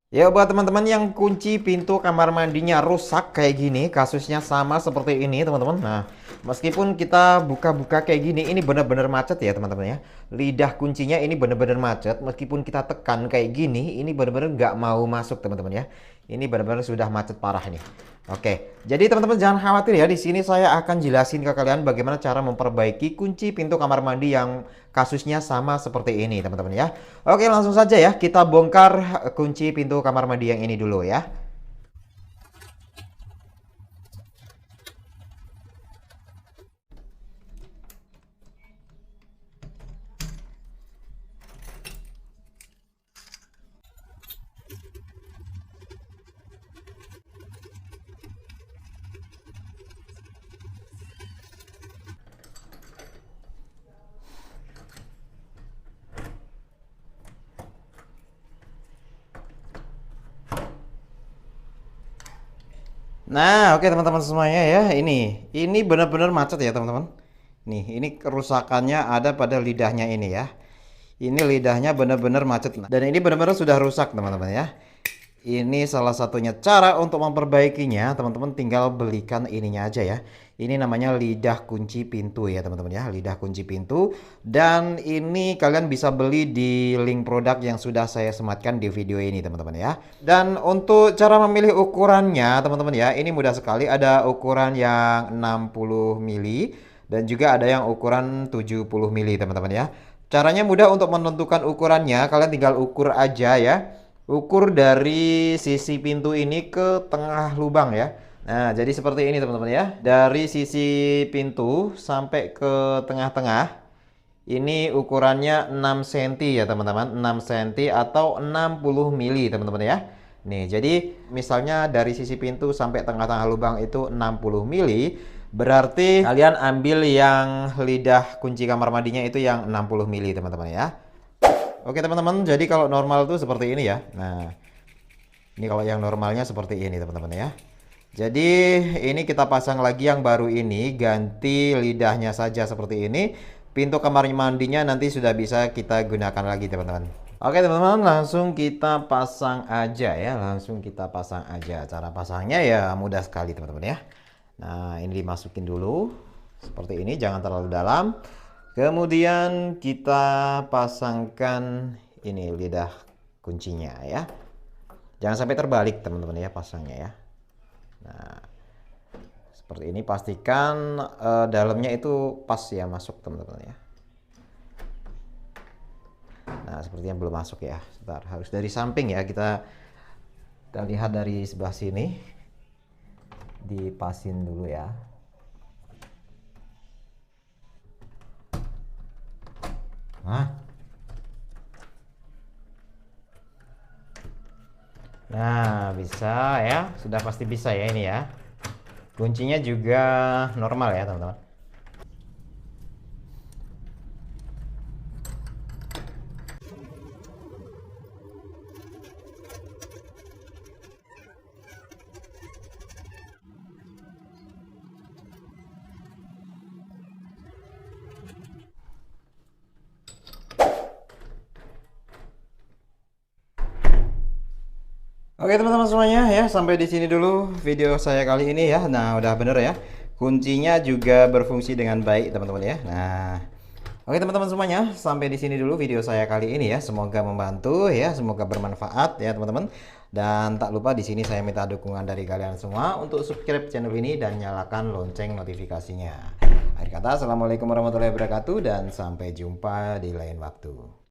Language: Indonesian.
Ya buat teman-teman yang kunci pintu kamar mandinya rusak kayak gini, kasusnya sama seperti ini teman-teman. Nah, meskipun kita buka-buka kayak gini, ini benar-benar macet ya teman-teman ya. Lidah kuncinya ini benar-benar macet, meskipun kita tekan kayak gini, ini benar-benar nggak mau masuk teman-teman ya. Ini benar-benar sudah macet parah ini. Oke, jadi teman-teman jangan khawatir ya. Di sini saya akan jelasin ke kalian bagaimana cara memperbaiki kunci pintu kamar mandi yang kasusnya sama seperti ini, teman-teman ya. Oke, langsung saja ya. Kita bongkar kunci pintu kamar mandi yang ini dulu ya. Nah, oke teman-teman semuanya ya, ini benar-benar macet ya teman-teman. Nih, ini kerusakannya ada pada lidahnya ini ya. Ini lidahnya benar-benar macet. Dan ini benar-benar sudah rusak teman-teman ya. Ini salah satunya cara untuk memperbaikinya, teman-teman tinggal belikan ininya aja ya. Ini namanya lidah kunci pintu ya teman-teman ya, lidah kunci pintu. Dan ini kalian bisa beli di link produk yang sudah saya sematkan di video ini teman-teman ya. Dan untuk cara memilih ukurannya teman-teman ya, ini mudah sekali. Ada ukuran yang 60 mili dan juga ada yang ukuran 70 mili teman-teman ya. Caranya mudah untuk menentukan ukurannya, kalian tinggal ukur aja ya. Ukur dari sisi pintu ini ke tengah lubang ya. Nah, jadi seperti ini teman-teman ya. Dari sisi pintu sampai ke tengah-tengah. Ini ukurannya 6 cm ya teman-teman. 6 cm atau 60 mili teman-teman ya. Nih, jadi misalnya dari sisi pintu sampai tengah-tengah lubang itu 60 mili. Berarti kalian ambil yang lidah kunci kamar mandinya itu yang 60 mili teman-teman ya. Oke teman-teman, jadi kalau normal tuh seperti ini ya. Nah, ini kalau yang normalnya seperti ini teman-teman ya. Jadi ini kita pasang lagi yang baru ini, ganti lidahnya saja seperti ini. Pintu kamar mandinya nanti sudah bisa kita gunakan lagi teman-teman. Oke teman-teman, langsung kita pasang aja ya. Langsung kita pasang aja. Cara pasangnya ya mudah sekali teman-teman ya. Nah, ini dimasukin dulu. Seperti ini, jangan terlalu dalam. Kemudian kita pasangkan ini lidah kuncinya ya. Jangan sampai terbalik teman-teman ya pasangnya ya. Nah, seperti ini pastikan dalamnya itu pas ya masuk teman-teman ya. Nah, sepertinya belum masuk ya. Sebentar, harus dari samping ya. Kita lihat dari sebelah sini. Dipasin dulu ya. Nah, bisa ya. Sudah pasti bisa ya ini ya. Kuncinya juga normal ya, teman-teman. Oke teman-teman semuanya ya, sampai di sini dulu video saya kali ini ya. Nah, udah bener ya. Kuncinya juga berfungsi dengan baik teman-teman ya. Nah, oke teman-teman semuanya, sampai di sini dulu video saya kali ini ya. Semoga membantu ya, semoga bermanfaat ya teman-teman. Dan tak lupa di sini saya minta dukungan dari kalian semua untuk subscribe channel ini dan nyalakan lonceng notifikasinya. Akhir kata, assalamualaikum warahmatullahi wabarakatuh dan sampai jumpa di lain waktu.